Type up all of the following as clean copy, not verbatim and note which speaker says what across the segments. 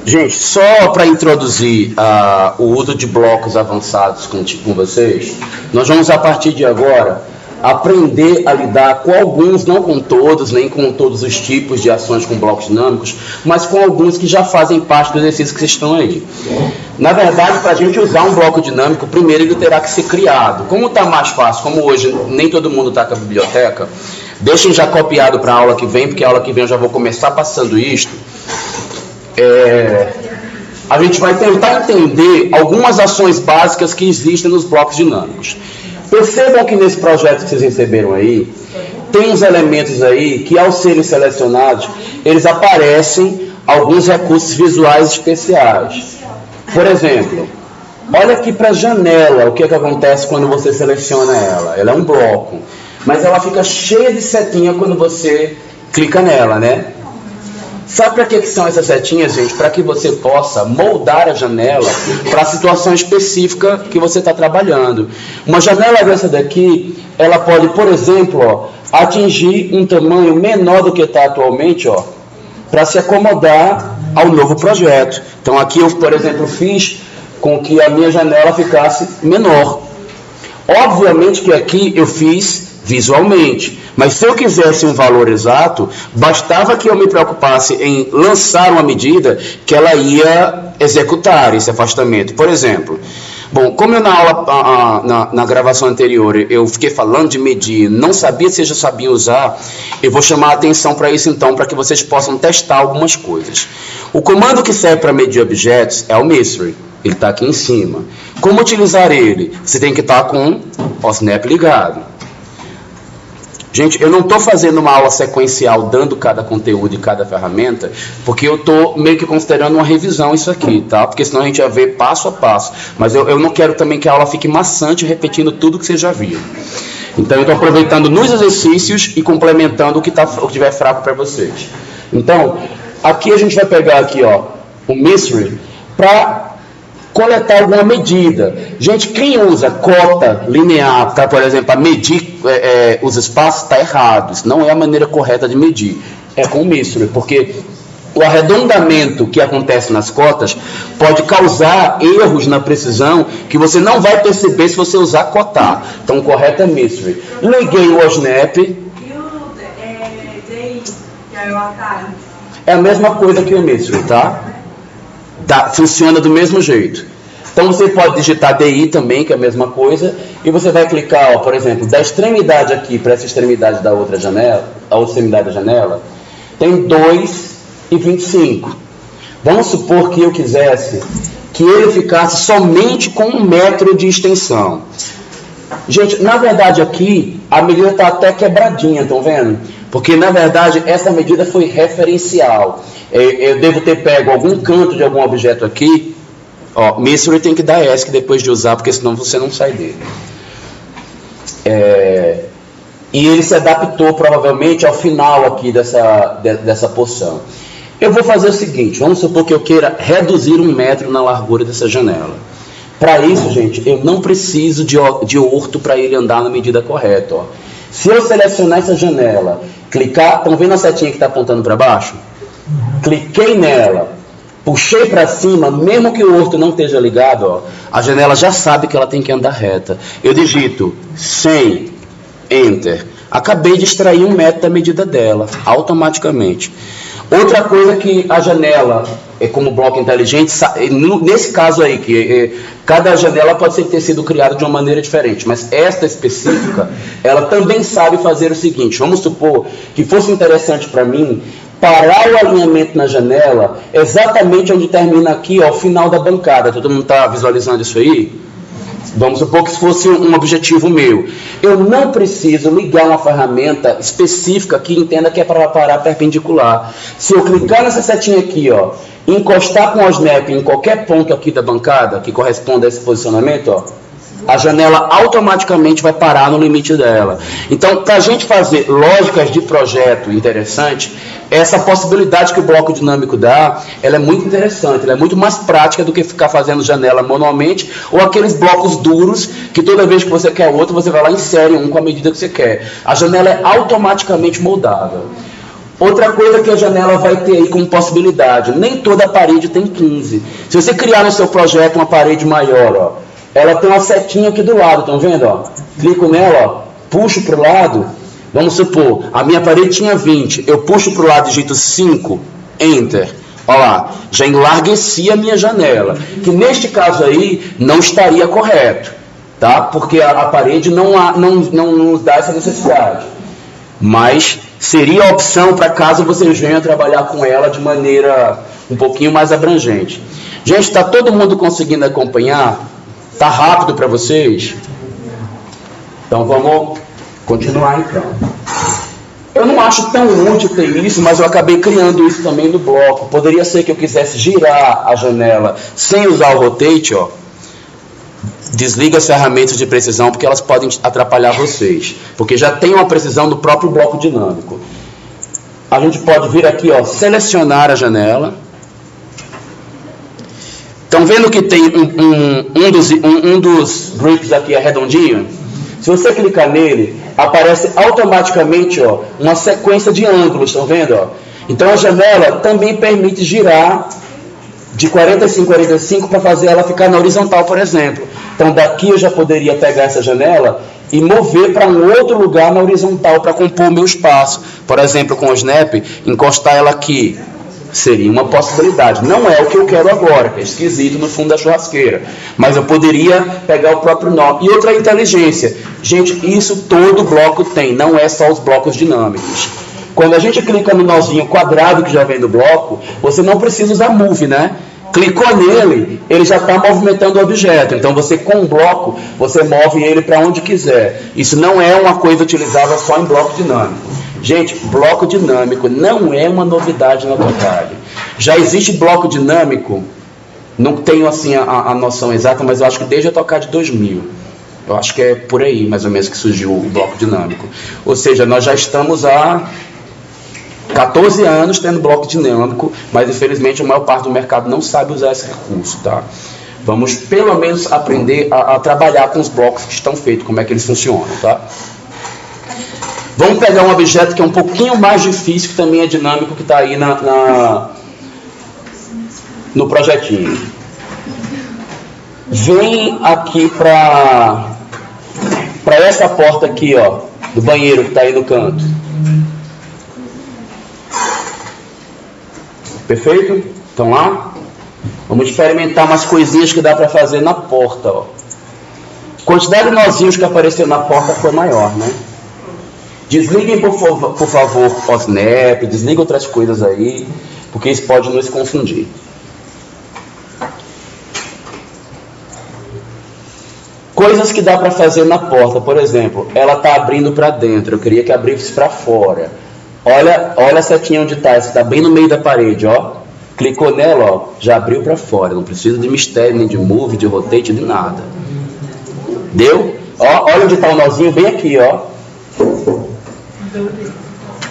Speaker 1: Gente, só para introduzir o uso de blocos avançados com vocês, nós vamos a partir de agora aprender a lidar com alguns, não com todos, nem com todos os tipos de ações com blocos dinâmicos, mas com alguns que já fazem parte do exercício que vocês estão aí. Na verdade, para a gente usar um bloco dinâmico, primeiro ele terá que ser criado. Como está mais fácil, como hoje nem todo mundo está com a biblioteca, deixem já copiado para a aula que vem, porque a aula que vem eu já vou começar passando isto. A gente vai tentar entender algumas ações básicas que existem nos blocos dinâmicos. Percebam que nesse projeto que vocês receberam aí, tem uns elementos aí que, ao serem selecionados, eles aparecem alguns recursos visuais especiais. Por exemplo, olha aqui para a janela, o que acontece quando você seleciona ela. Ela é um bloco, mas ela fica cheia de setinha quando você clica nela, né? Sabe para que são essas setinhas, gente? Para que você possa moldar a janela para a situação específica que você está trabalhando. Uma janela dessa daqui, ela pode, por exemplo, atingir um tamanho menor do que está atualmente, para se acomodar ao novo projeto. Então aqui eu, por exemplo, fiz com que a minha janela ficasse menor. Obviamente que aqui eu fiz visualmente, mas se eu quisesse um valor exato, bastava que eu me preocupasse em lançar uma medida que ela ia executar esse afastamento. Por exemplo, bom, como eu na aula, na gravação anterior, eu fiquei falando de medir, não sabia se eu já sabia usar, eu vou chamar a atenção para isso então, para que vocês possam testar algumas coisas. O comando que serve para medir objetos é o Mystery, ele está aqui em cima. Como utilizar ele? Você tem que estar com o Snap ligado. Gente, eu não estou fazendo uma aula sequencial dando cada conteúdo e cada ferramenta, porque eu estou meio que considerando uma revisão isso aqui, tá? Porque senão a gente ia ver passo a passo. Mas eu não quero também que a aula fique maçante repetindo tudo que vocês já viram. Então eu estou aproveitando nos exercícios e complementando o que estiver fraco para vocês. Então, aqui a gente vai pegar aqui, o Mystery para coletar alguma medida. Gente, quem usa cota linear para, por exemplo, a medir os espaços, está errado. Isso não é a maneira correta de medir. É com o Mystery, porque o arredondamento que acontece nas cotas pode causar erros na precisão que você não vai perceber se você usar cotar. Então, o correto é Mystery. Liguei o Snap.
Speaker 2: E o DI, que é o atalho?
Speaker 1: É a mesma coisa que o Mystery, tá? Funciona do mesmo jeito. Então você pode digitar DI também, que é a mesma coisa, e você vai clicar, por exemplo, da extremidade aqui para essa extremidade da outra janela, a outra extremidade da janela, tem 2,25. Vamos supor que eu quisesse que ele ficasse somente com 1 metro de extensão. Gente, na verdade aqui, a medida está até quebradinha, estão vendo? Porque, na verdade, essa medida foi referencial. Eu devo ter pego algum canto de algum objeto aqui. Mystery tem que dar ESC depois de usar, porque senão você não sai dele. E ele se adaptou, provavelmente, ao final aqui dessa porção. Eu vou fazer o seguinte, vamos supor que eu queira reduzir 1 metro na largura dessa janela. Para isso, gente, eu não preciso de orto para ele andar na medida correta. Se eu selecionar essa janela, clicar, estão vendo a setinha que está apontando para baixo? Cliquei nela, puxei para cima, mesmo que o orto não esteja ligado, a janela já sabe que ela tem que andar reta. Eu digito 100, Enter. Acabei de extrair 1 metro da medida dela, automaticamente. Outra coisa que a janela, como bloco inteligente, nesse caso aí, que cada janela pode ter sido criada de uma maneira diferente, mas esta específica, ela também sabe fazer o seguinte, vamos supor que fosse interessante para mim parar o alinhamento na janela exatamente onde termina aqui, o final da bancada. Todo mundo está visualizando isso aí? Vamos supor que isso fosse um objetivo meu. Eu não preciso ligar uma ferramenta específica que entenda que é para parar perpendicular. Se eu clicar nessa setinha aqui, encostar com o Snap em qualquer ponto aqui da bancada, que corresponde a esse posicionamento, a janela automaticamente vai parar no limite dela. Então, para a gente fazer lógicas de projeto interessante, essa possibilidade que o bloco dinâmico dá, ela é muito interessante, ela é muito mais prática do que ficar fazendo janela manualmente, ou aqueles blocos duros, que toda vez que você quer outro, você vai lá e insere um com a medida que você quer. A janela é automaticamente moldável. Outra coisa que a janela vai ter aí como possibilidade, nem toda parede tem 15. Se você criar no seu projeto uma parede maior, ó, ela tem uma setinha aqui do lado, estão vendo? Ó? Clico nela, ó, puxo para o lado, vamos supor, a minha parede tinha 20, eu puxo para o lado, digito 5, Enter. Olha lá, já enlargueci a minha janela, que neste caso aí não estaria correto, tá? Porque a parede não nos dá essa necessidade. Mas seria a opção para caso vocês venham trabalhar com ela de maneira um pouquinho mais abrangente. Gente, está todo mundo conseguindo acompanhar? Está rápido para vocês? Então vamos continuar então. Eu não acho tão útil ter isso, mas eu acabei criando isso também no bloco. Poderia ser que eu quisesse girar a janela sem usar o rotate, ó. Desliga as ferramentas de precisão, porque elas podem atrapalhar vocês. Porque já tem uma precisão do próprio bloco dinâmico. A gente pode vir aqui, ó, selecionar a janela. Estão vendo que tem um dos grips aqui é redondinho? Se você clicar nele, aparece automaticamente, ó, uma sequência de ângulos, estão vendo? Ó? Então a janela também permite girar de 45 a 45 para fazer ela ficar na horizontal, por exemplo. Então daqui eu já poderia pegar essa janela e mover para um outro lugar na horizontal para compor o meu espaço. Por exemplo, com o Snap, encostar ela aqui. Seria uma possibilidade. Não é o que eu quero agora, que é esquisito no fundo da churrasqueira. Mas eu poderia pegar o próprio nó. E outra inteligência. Gente, isso todo bloco tem, não é só os blocos dinâmicos. Quando a gente clica no nozinho quadrado que já vem do bloco, você não precisa usar Move, né? Clicou nele, ele já está movimentando o objeto. Então você com o bloco, você move ele para onde quiser. Isso não é uma coisa utilizável só em bloco dinâmico. Gente, bloco dinâmico não é uma novidade na AutoCAD. Já existe bloco dinâmico, não tenho assim a noção exata, mas eu acho que desde a AutoCAD 2000. Eu acho que é por aí, mais ou menos, que surgiu o bloco dinâmico. Ou seja, nós já estamos há 14 anos tendo bloco dinâmico, mas infelizmente a maior parte do mercado não sabe usar esse recurso, tá? Vamos pelo menos aprender a trabalhar com os blocos que estão feitos, como é que eles funcionam, tá? Vamos pegar um objeto que é um pouquinho mais difícil, que também é dinâmico, que está aí no projetinho. Vem aqui para essa porta aqui, ó, do banheiro que está aí no canto. Perfeito? Então lá, vamos experimentar umas coisinhas que dá para fazer na porta, ó. A quantidade de nozinhos que apareceu na porta foi maior, né? Desliguem, por favor, o Snap, desliguem outras coisas aí, porque isso pode nos confundir. Coisas que dá para fazer na porta, por exemplo, ela está abrindo para dentro, eu queria que abrisse para fora. Olha a setinha onde está, está bem no meio da parede, ó. Clicou nela, ó, já abriu para fora, não precisa de mistério, nem de move, de rotate, de nada. Deu? Ó, olha onde está o nozinho, bem aqui, ó.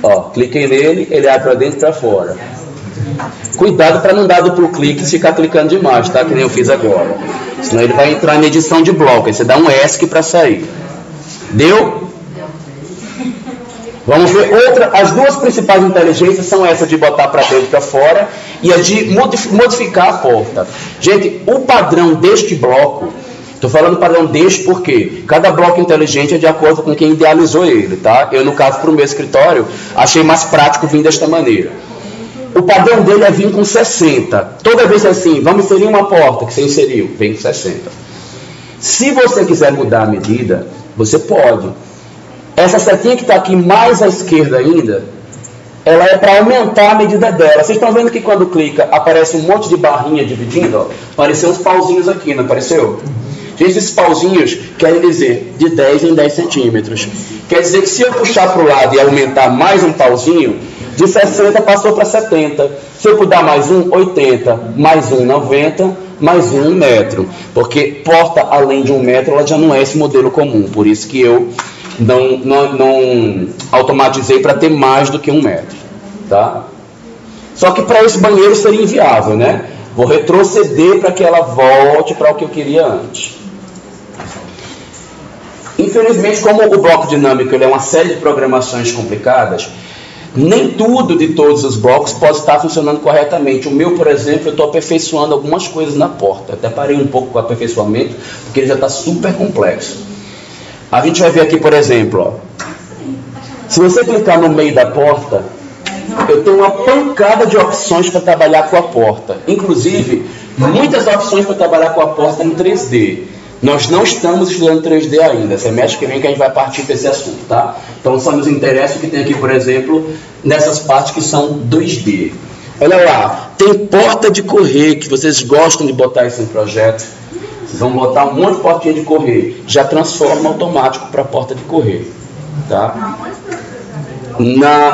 Speaker 1: Ó, cliquei nele, ele abre para dentro e para fora. Cuidado para não dar duplo clique e ficar clicando demais, tá? Que nem eu fiz agora. Senão ele vai entrar na edição de bloco. Aí você dá um ESC para sair. Deu? Vamos ver outra. As duas principais inteligências são essa de botar para dentro e para fora e a de modificar a porta. Gente, o padrão deste bloco, estou falando padrão deste porque cada bloco inteligente é de acordo com quem idealizou ele, tá? Eu, no caso, para o meu escritório, achei mais prático vir desta maneira. O padrão dele é vir com 60. Toda vez assim, vamos inserir uma porta que você inseriu, vem com 60. Se você quiser mudar a medida, você pode. Essa setinha que está aqui mais à esquerda ainda, ela é para aumentar a medida dela. Vocês estão vendo que quando clica, aparece um monte de barrinha dividindo? Ó. Apareceu uns pauzinhos aqui, não apareceu? Gente, esses pauzinhos querem dizer de 10 em 10 centímetros. Quer dizer que se eu puxar para o lado e aumentar mais um pauzinho, de 60 passou para 70. Se eu puder mais um, 80. Mais um, 90. Mais um, 1 metro. Porque porta além de 1 metro, ela já não é esse modelo comum. Por isso que eu não automatizei para ter mais do que 1 metro. Tá? Só que para esse banheiro seria inviável, né? Vou retroceder para que ela volte para o que eu queria antes. Infelizmente, como o bloco dinâmico ele é uma série de programações complicadas, Nem tudo de todos os blocos pode estar funcionando corretamente. O meu, por exemplo, eu estou aperfeiçoando algumas coisas na porta. Até parei um pouco com o aperfeiçoamento, porque ele já está super complexo. A gente vai ver aqui, por exemplo, ó. Se você clicar no meio da porta, eu tenho uma pancada de opções para trabalhar com a porta. Inclusive, muitas opções para trabalhar com a porta em 3D. Nós não estamos estudando 3D ainda. Semestre que vem que a gente vai partir para esse assunto, tá? Então só nos interessa o que tem aqui, por exemplo, nessas partes que são 2D. Olha lá, tem porta de correr, que vocês gostam de botar isso em projeto. Vocês vão botar um monte de portinha de correr. Já transforma automático para porta de correr, tá?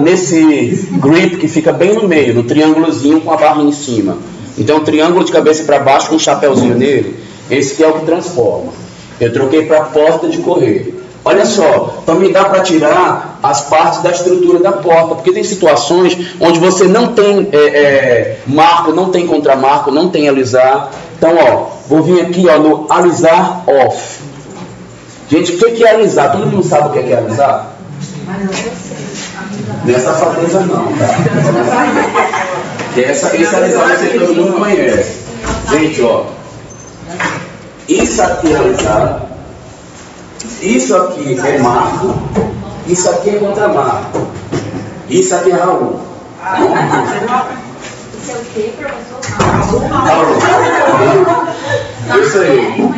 Speaker 1: Nesse grip que fica bem no meio, no triângulozinho com a barrinha em cima. Então, um triângulo de cabeça para baixo com um chapéuzinho nele. Esse que é o que transforma. Eu troquei para porta de correr. Olha só, então me dá para tirar as partes da estrutura da porta, porque tem situações onde você não tem marco, não tem contramarco, não tem alisar. Então, ó, vou vir aqui ó, no alisar off. Gente, o que é alisar? Todo mundo sabe o que é alisar? Nessa safadeza não, tá? Esse alisar você todo mundo conhece. Gente, ó. Isso aqui é alisar. Isso aqui é marco. Isso aqui é contramarco. Isso aqui é Raul.
Speaker 3: Isso é o quê, professor?
Speaker 1: Raul. Isso aí.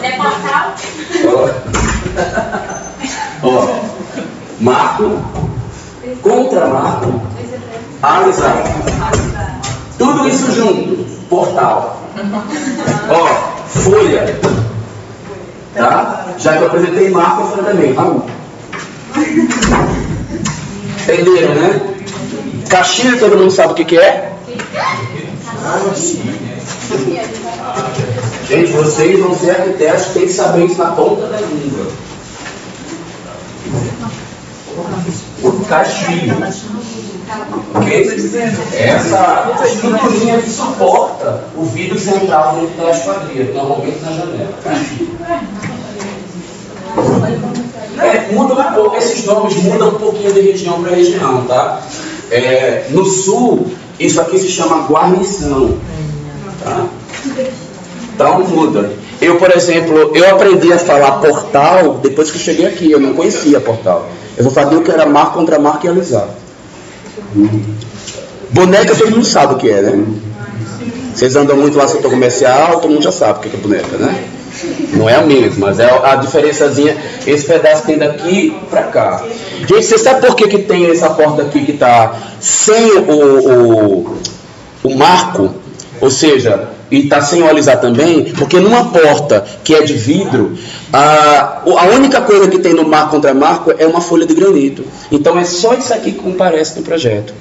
Speaker 3: É portal?
Speaker 1: Ó. Marco. Contramarco. Alisar. Tudo isso junto. Portal. Ó, folha. Tá? Já que eu apresentei marco, eu falei também. Raul. Entenderam, né? Caixinha, todo mundo sabe o que é? Gente, vocês vão ser arquitetos, tem que saber isso na ponta da língua. Caixinha. Ok? Essa estruturinha que suporta o vidro central dentro da esquadria, normalmente na janela. Muda um pouco, esses nomes mudam um pouquinho de região para região, tá? No sul, isso aqui se chama guarnição. Tá? Então muda. Eu, por exemplo, eu aprendi a falar portal depois que eu cheguei aqui, eu não conhecia portal. Eu só sabia o que era marco, contramarco e alisar. Boneca todo mundo sabe o que é, né? Vocês andam muito lá no setor comercial, todo mundo já sabe o que é boneca, né? Não é a mesma, mas é a diferençazinha. Esse pedaço tem daqui pra cá. Gente, você sabe por que tem essa porta aqui que tá sem o marco? Ou seja, e está sem o alisar também, porque numa porta que é de vidro, a única coisa que tem no marco contra marco é uma folha de granito. Então é só isso aqui que comparece no projeto.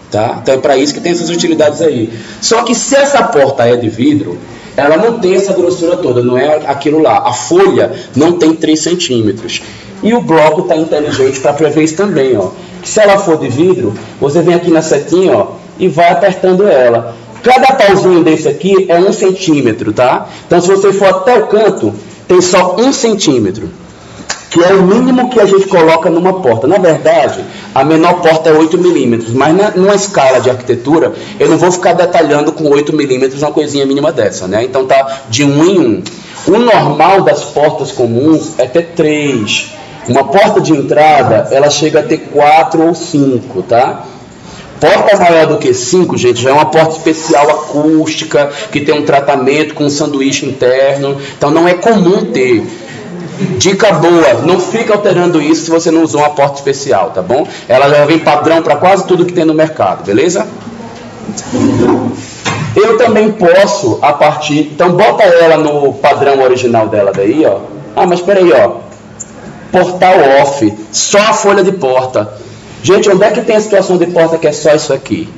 Speaker 1: Tá? Então é para isso que tem essas utilidades aí. Só que se essa porta é de vidro, ela não tem essa grossura toda, não é aquilo lá. A folha não tem 3 centímetros. E o bloco está inteligente para prever isso também. Ó. Que se ela for de vidro, você vem aqui na setinha ó, e vai apertando ela. Cada pauzinho desse aqui é 1 centímetro, tá? Então se você for até o canto, tem só 1 centímetro. Que é o mínimo que a gente coloca numa porta. Na verdade, a menor porta é 8 milímetros, mas numa escala de arquitetura, eu não vou ficar detalhando com 8 milímetros uma coisinha mínima dessa, né? Então tá de 1 em 1. O normal das portas comuns é ter 3. Uma porta de entrada, ela chega a ter 4 ou 5, tá? Porta maior do que 5, gente, já é uma porta especial acústica, que tem um tratamento com um sanduíche interno. Então não é comum ter. Dica boa, não fica alterando isso se você não usou uma porta especial, tá bom? Ela já vem padrão para quase tudo que tem no mercado, beleza? Eu também posso, a partir... Então bota ela no padrão original dela daí, ó. Ah, mas espera aí, ó. Portal off, só a folha de porta. Gente, onde é que tem a situação de porta que é só isso aqui?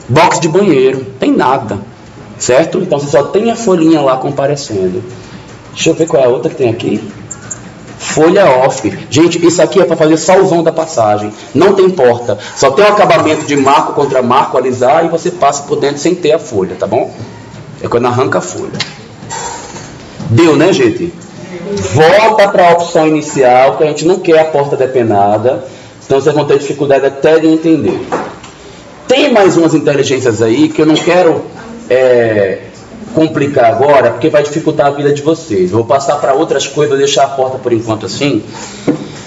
Speaker 1: Box de banheiro, tem nada, certo? Então você só tem a folhinha lá comparecendo. Deixa eu ver qual é a outra que tem aqui. Folha off. Gente, isso aqui é para fazer só o vão da passagem. Não tem porta. Só tem o acabamento de marco contra marco, alisar, e você passa por dentro sem ter a folha, tá bom? É quando arranca a folha. Deu, né, gente? Volta para a opção inicial, que a gente não quer a porta depenada. Então vocês vão ter dificuldade até de entender. Tem mais umas inteligências aí que eu não quero complicar agora, porque vai dificultar a vida de vocês. Eu vou passar para outras coisas, vou deixar a porta por enquanto assim,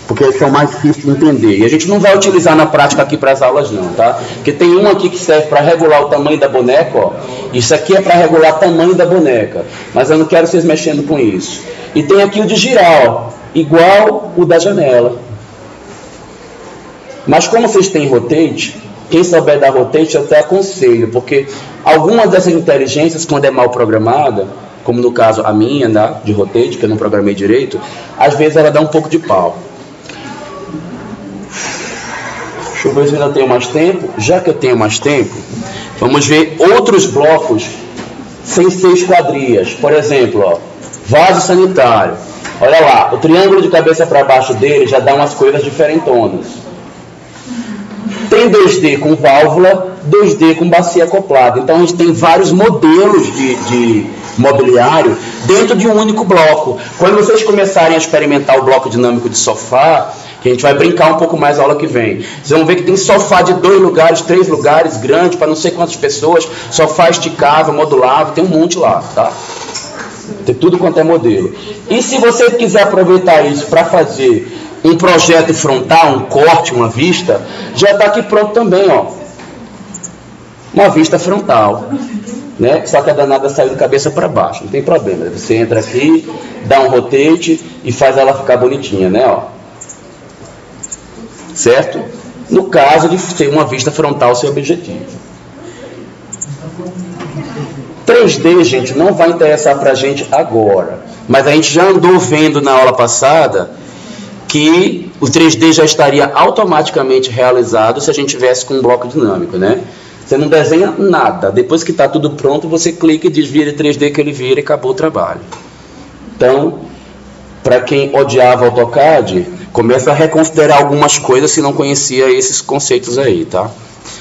Speaker 1: porque eles são mais difíceis de entender. E a gente não vai utilizar na prática aqui para as aulas não, tá? Porque tem um aqui que serve para regular o tamanho da boneca, ó. Isso aqui é para regular o tamanho da boneca, mas eu não quero vocês mexendo com isso. E tem aqui o de girar, ó, igual o da janela. Mas como vocês têm rotate, quem souber dar rotate eu até aconselho, porque algumas dessas inteligências, quando é mal programada, como no caso a minha, né, de rotate, que eu não programei direito, às vezes ela dá um pouco de pau. Deixa eu ver se eu ainda tenho mais tempo. Já que eu tenho mais tempo, vamos ver outros blocos sem ser esquadrias. Por exemplo, ó, vaso sanitário. Olha lá, o triângulo de cabeça para baixo dele já dá umas coisas diferentonas. Tem 2D com válvula, 2D com bacia acoplada. Então a gente tem vários modelos de mobiliário dentro de um único bloco. Quando vocês começarem a experimentar o bloco dinâmico de sofá, que a gente vai brincar um pouco mais na aula que vem, vocês vão ver que tem sofá de 2 lugares, 3 lugares, grande, para não sei quantas pessoas, sofá esticável, modulável, tem um monte lá, tá? Tem tudo quanto é modelo. E se você quiser aproveitar isso para fazer um projeto frontal, um corte, uma vista, já está aqui pronto também, ó. Uma vista frontal, né? Só que a danada saiu de cabeça para baixo, não tem problema. Você entra aqui, dá um rotate e faz ela ficar bonitinha, né? Ó. Certo? No caso de ter uma vista frontal seu objetivo. 3D, gente, não vai interessar para a gente agora, mas a gente já andou vendo na aula passada que o 3D já estaria automaticamente realizado se a gente tivesse com um bloco dinâmico, né? Você não desenha nada. Depois que está tudo pronto, você clica e diz vira 3D que ele vira e acabou o trabalho. Então, para quem odiava AutoCAD, começa a reconsiderar algumas coisas se não conhecia esses conceitos aí, tá?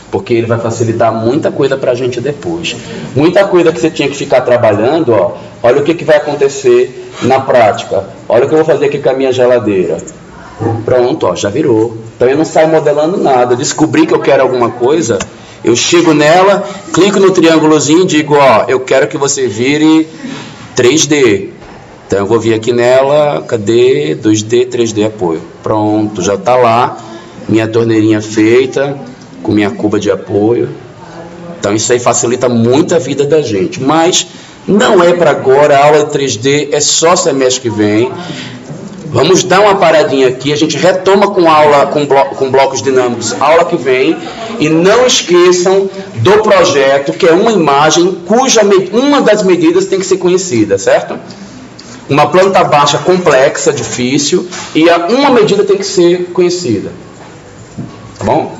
Speaker 1: Porque ele vai facilitar muita coisa para a gente depois. Muita coisa que você tinha que ficar trabalhando, ó. Olha o que vai acontecer na prática. Olha o que eu vou fazer aqui com a minha geladeira. Pronto, ó, já virou. Então eu não saio modelando nada. Eu descobri que eu quero alguma coisa, eu chego nela, clico no triângulozinho e digo, ó, eu quero que você vire 3D. Então eu vou vir aqui nela, cadê? 2D, 3D, apoio. Pronto, já está lá, minha torneirinha feita, com minha cuba de apoio. Então isso aí facilita muito a vida da gente. Mas não é para agora, a aula de 3D é só semestre que vem. Vamos dar uma paradinha aqui, a gente retoma com aula, com blocos dinâmicos, aula que vem, e não esqueçam do projeto, que é uma imagem cuja uma das medidas tem que ser conhecida, certo? Uma planta baixa complexa, difícil, e uma medida tem que ser conhecida. Tá bom?